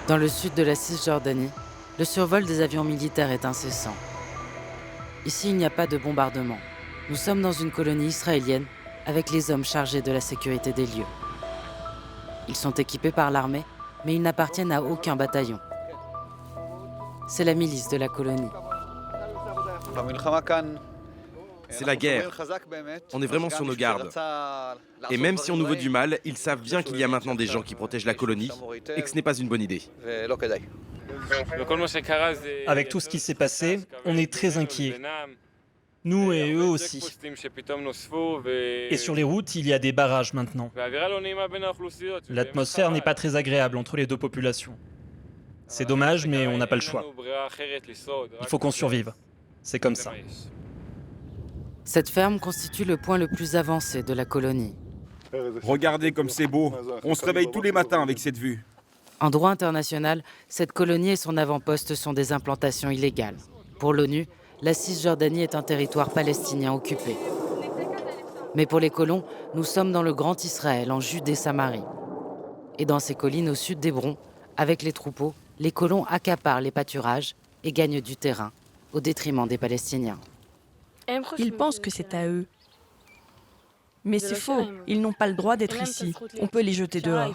Dans le sud de la Cisjordanie, le survol des avions militaires est incessant. Ici, il n'y a pas de bombardement. Nous sommes dans une colonie israélienne avec les hommes chargés de la sécurité des lieux. Ils sont équipés par l'armée, mais ils n'appartiennent à aucun bataillon. C'est la milice de la colonie. C'est la guerre. On est vraiment sur nos gardes. Et même si on nous veut du mal, ils savent bien qu'il y a maintenant des gens qui protègent la colonie et que ce n'est pas une bonne idée. Avec tout ce qui s'est passé, on est très inquiets. Nous et eux aussi. Et sur les routes, il y a des barrages maintenant. L'atmosphère n'est pas très agréable entre les deux populations. C'est dommage, mais on n'a pas le choix. Il faut qu'on survive. C'est comme ça. Cette ferme constitue le point le plus avancé de la colonie. Regardez comme c'est beau. On se réveille tous les matins avec cette vue. En droit international, cette colonie et son avant-poste sont des implantations illégales. Pour l'ONU, la Cisjordanie est un territoire palestinien occupé. Mais pour les colons, nous sommes dans le Grand Israël, en Judée-Samarie. Et dans ces collines au sud d'Hébron, avec les troupeaux, les colons accaparent les pâturages et gagnent du terrain, au détriment des Palestiniens. Ils pensent que c'est à eux. Mais c'est faux, ils n'ont pas le droit d'être ici. On peut les jeter dehors.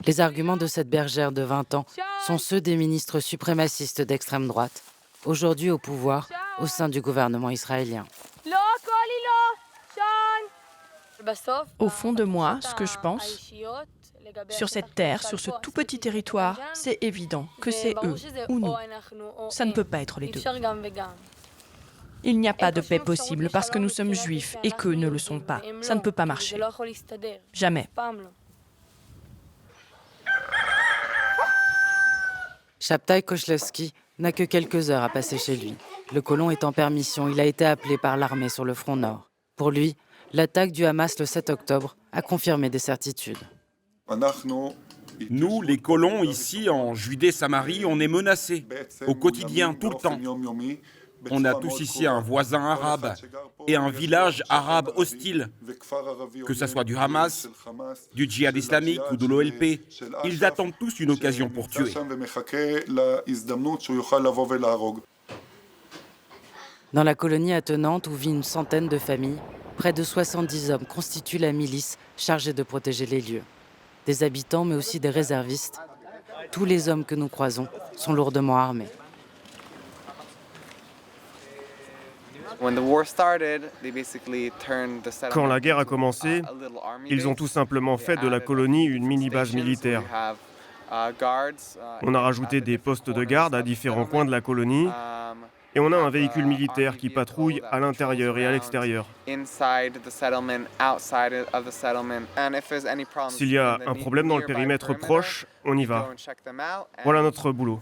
Les arguments de cette bergère de 20 ans sont ceux des ministres suprémacistes d'extrême droite, aujourd'hui au pouvoir au sein du gouvernement israélien. Au fond de moi, ce que je pense, sur cette terre, sur ce tout petit territoire, c'est évident que c'est eux ou nous. Ça ne peut pas être les deux. Il n'y a pas de paix possible parce que nous sommes juifs et qu'eux ne le sont pas. Ça ne peut pas marcher. Jamais. Shabtai Koshlevski n'a que quelques heures à passer chez lui. Le colon est en permission, il a été appelé par l'armée sur le front nord. Pour lui, l'attaque du Hamas le 7 octobre a confirmé des certitudes. Nous, les colons, ici, en Judée-Samarie, on est menacés. Au quotidien, tout le temps. On a tous ici un voisin arabe et un village arabe hostile. Que ce soit du Hamas, du djihad islamique ou de l'OLP, ils attendent tous une occasion pour tuer. Dans la colonie attenante où vit une centaine de familles, près de 70 hommes constituent la milice chargée de protéger les lieux. Des habitants, mais aussi des réservistes. Tous les hommes que nous croisons sont lourdement armés. Quand la guerre a commencé, ils ont tout simplement fait de la colonie une mini-base militaire. On a rajouté des postes de garde à différents points de la colonie et on a un véhicule militaire qui patrouille à l'intérieur et à l'extérieur. S'il y a un problème dans le périmètre proche, on y va. Voilà notre boulot.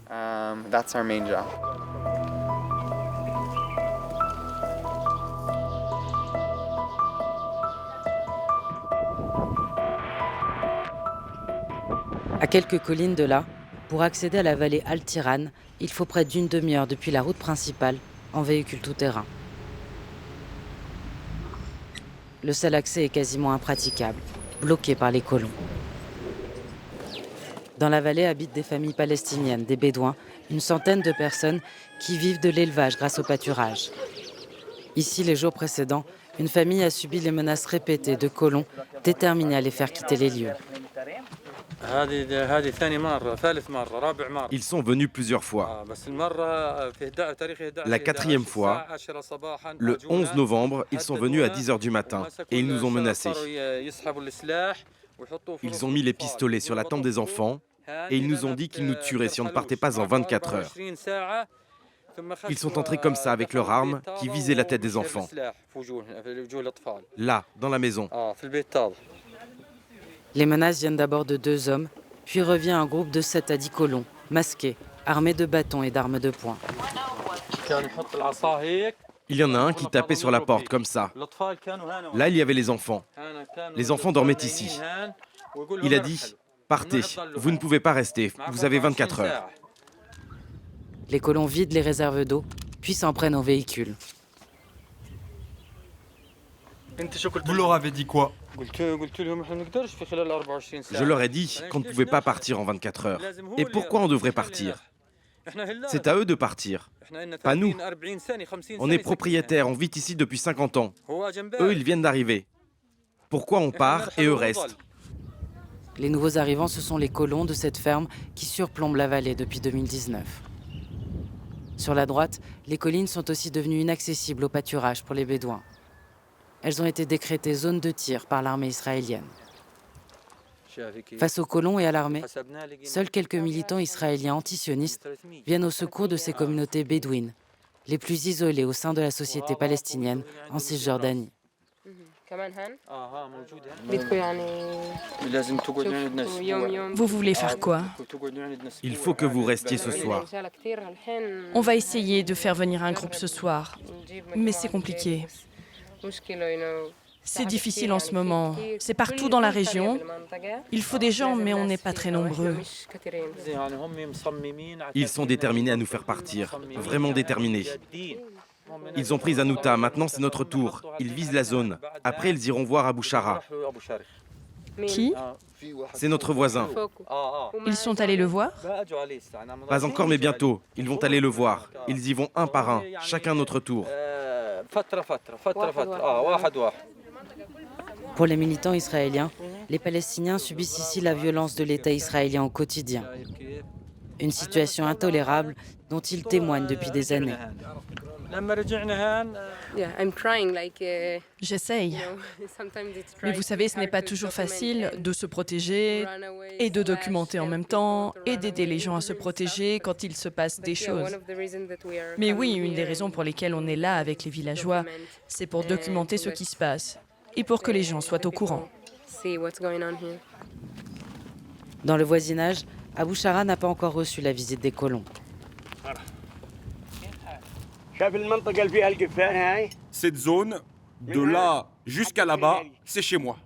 À quelques collines de là, pour accéder à la vallée Al-Tiran, il faut près d'une demi-heure depuis la route principale en véhicule tout-terrain. Le seul accès est quasiment impraticable, bloqué par les colons. Dans la vallée habitent des familles palestiniennes, des bédouins, une centaine de personnes qui vivent de l'élevage grâce au pâturage. Ici, les jours précédents, une famille a subi les menaces répétées de colons déterminés à les faire quitter les lieux. Ils sont venus plusieurs fois. La quatrième fois, le 11 novembre, ils sont venus à 10h du matin et ils nous ont menacés. Ils ont mis les pistolets sur la tempe des enfants et ils nous ont dit qu'ils nous tueraient si on ne partait pas en 24 heures. Ils sont entrés comme ça avec leurs armes qui visaient la tête des enfants. Là, dans la maison. Les menaces viennent d'abord de 2 hommes, puis revient un groupe de 7 à 10 colons, masqués, armés de bâtons et d'armes de poing. Il y en a un qui tapait sur la porte comme ça. Là, il y avait les enfants. Les enfants dormaient ici. Il a dit « Partez, vous ne pouvez pas rester, vous avez 24 heures. » Les colons vident les réserves d'eau, puis s'en prennent aux véhicules. Vous leur avez dit quoi? Je leur ai dit qu'on ne pouvait pas partir en 24 heures. Et pourquoi on devrait partir? C'est à eux de partir, pas nous. On est propriétaires, on vit ici depuis 50 ans. Eux, ils viennent d'arriver. Pourquoi on part et eux restent? Les nouveaux arrivants, ce sont les colons de cette ferme qui surplombent la vallée depuis 2019. Sur la droite, les collines sont aussi devenues inaccessibles au pâturage pour les Bédouins. Elles ont été décrétées zones de tir par l'armée israélienne. Face aux colons et à l'armée, seuls quelques militants israéliens antisionistes viennent au secours de ces communautés bédouines, les plus isolées au sein de la société palestinienne en Cisjordanie. Vous voulez faire quoi? Il faut que vous restiez ce soir. On va essayer de faire venir un groupe ce soir, mais c'est compliqué. C'est difficile en ce moment. C'est partout dans la région. Il faut des gens, mais on n'est pas très nombreux. Ils sont déterminés à nous faire partir, vraiment déterminés. Ils ont pris Hanouta, maintenant c'est notre tour. Ils visent la zone. Après, ils iront voir Abou Shara. Qui? C'est notre voisin. Ils sont allés le voir? Pas encore, mais bientôt. Ils vont aller le voir. Ils y vont un par un, chacun notre tour. Pour les militants israéliens, les Palestiniens subissent ici la violence de l'État israélien au quotidien. Une situation intolérable dont ils témoignent depuis des années. J'essaye. Mais vous savez, ce n'est pas toujours facile de se protéger et de documenter en même temps et d'aider les gens à se protéger quand il se passe des choses. Mais oui, une des raisons pour lesquelles on est là avec les villageois, c'est pour documenter ce qui se passe et pour que les gens soient au courant. Dans le voisinage, Abou Shara n'a pas encore reçu la visite des colons. Cette zone, de là jusqu'à là-bas, c'est chez moi.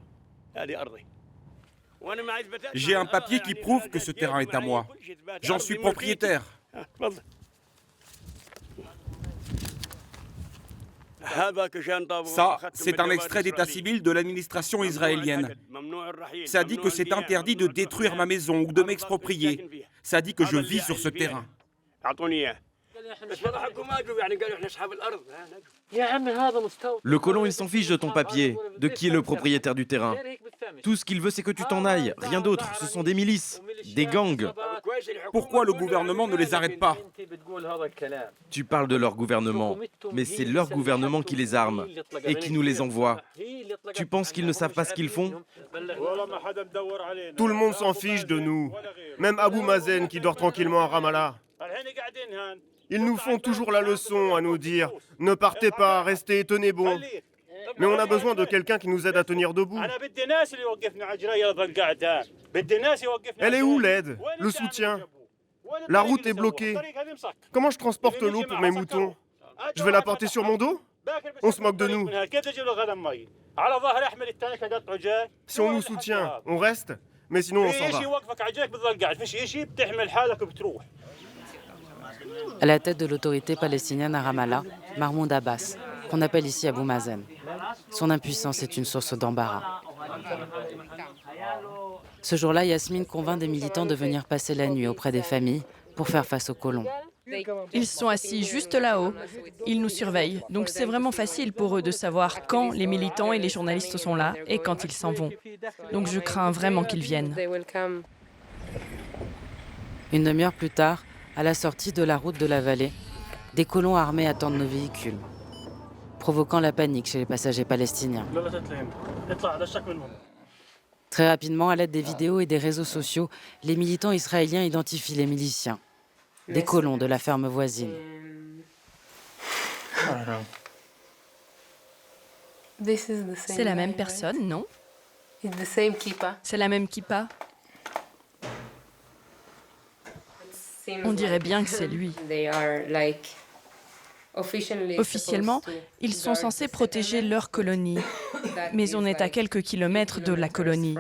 J'ai un papier qui prouve que ce terrain est à moi. J'en suis propriétaire. Ça, c'est un extrait d'état civil de l'administration israélienne. Ça dit que c'est interdit de détruire ma maison ou de m'exproprier. Ça dit que je vis sur ce terrain. Le colon, il s'en fiche de ton papier, de qui est le propriétaire du terrain. Tout ce qu'il veut, c'est que tu t'en ailles, rien d'autre. Ce sont des milices, des gangs. Pourquoi le gouvernement ne les arrête pas? Tu parles de leur gouvernement, mais c'est leur gouvernement qui les arme et qui nous les envoie. Tu penses qu'ils ne savent pas ce qu'ils font? Tout le monde s'en fiche de nous. Même Abou Mazen qui dort tranquillement à Ramallah. Ils nous font toujours la leçon à nous dire « Ne partez pas, restez, tenez bon ». Mais on a besoin de quelqu'un qui nous aide à tenir debout. Elle est où l'aide? Le soutien? La route est bloquée. Comment je transporte l'eau pour mes moutons? Je vais la porter sur mon dos? On se moque de nous. Si on nous soutient, on reste, mais sinon on s'en va. À la tête de l'autorité palestinienne à Ramallah, Mahmoud Abbas, qu'on appelle ici Abou Mazen. Son impuissance est une source d'embarras. Ce jour-là, Yasmine convainc des militants de venir passer la nuit auprès des familles pour faire face aux colons. Ils sont assis juste là-haut. Ils nous surveillent. Donc c'est vraiment facile pour eux de savoir quand les militants et les journalistes sont là et quand ils s'en vont. Donc je crains vraiment qu'ils viennent. Une demi-heure plus tard, à la sortie de la route de la vallée, des colons armés attendent nos véhicules, provoquant la panique chez les passagers palestiniens. Très rapidement, à l'aide des vidéos et des réseaux sociaux, les militants israéliens identifient les miliciens, des colons de la ferme voisine. C'est la même personne, non? C'est la même kippa. On dirait bien que c'est lui. Officiellement, ils sont censés protéger leur colonie, mais on est à quelques kilomètres de la colonie.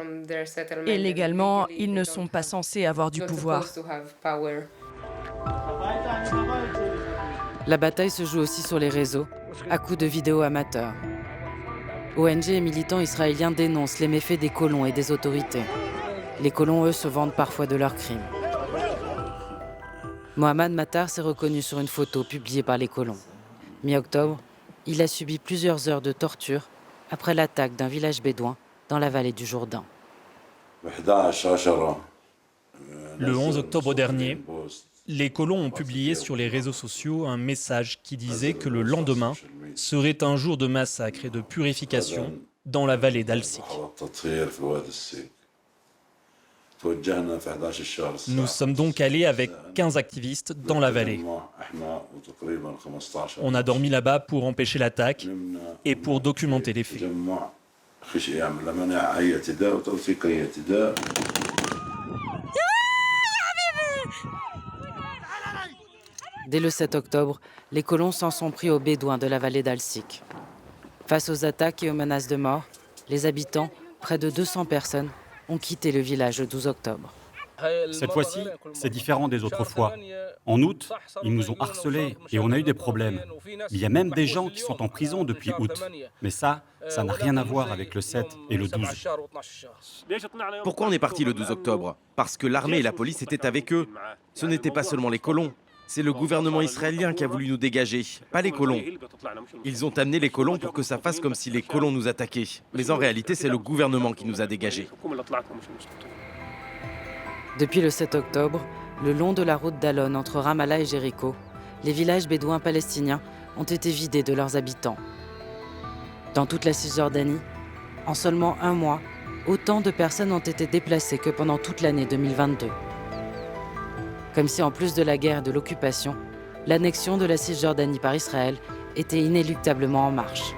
Et légalement, ils ne sont pas censés avoir du pouvoir. La bataille se joue aussi sur les réseaux, à coups de vidéos amateurs. ONG et militants israéliens dénoncent les méfaits des colons et des autorités. Les colons, eux, se vantent parfois de leurs crimes. Mohamed Matar s'est reconnu sur une photo publiée par les colons. Mi-octobre, il a subi plusieurs heures de torture après l'attaque d'un village bédouin dans la vallée du Jourdain. Le 11 octobre dernier, les colons ont publié sur les réseaux sociaux un message qui disait que le lendemain serait un jour de massacre et de purification dans la vallée d'Al-Sik. Nous sommes donc allés avec 15 activistes dans la vallée. On a dormi là-bas pour empêcher l'attaque et pour documenter les faits. Dès le 7 octobre, les colons s'en sont pris aux Bédouins de la vallée d'Al-Sik. Face aux attaques et aux menaces de mort, les habitants, près de 200 personnes, ont quitté le village le 12 octobre. Cette fois-ci, c'est différent des autres fois. En août, ils nous ont harcelés et on a eu des problèmes. Il y a même des gens qui sont en prison depuis août. Mais ça n'a rien à voir avec le 7 et le 12. Pourquoi on est parti le 12 octobre? Parce que l'armée et la police étaient avec eux. Ce n'étaient pas seulement les colons. C'est le gouvernement israélien qui a voulu nous dégager, pas les colons. Ils ont amené les colons pour que ça fasse comme si les colons nous attaquaient. Mais en réalité, c'est le gouvernement qui nous a dégagés. Depuis le 7 octobre, le long de la route d'Alon entre Ramallah et Jéricho, les villages bédouins palestiniens ont été vidés de leurs habitants. Dans toute la Cisjordanie, en seulement un mois, autant de personnes ont été déplacées que pendant toute l'année 2022. Comme si en plus de la guerre et de l'occupation, l'annexion de la Cisjordanie par Israël était inéluctablement en marche.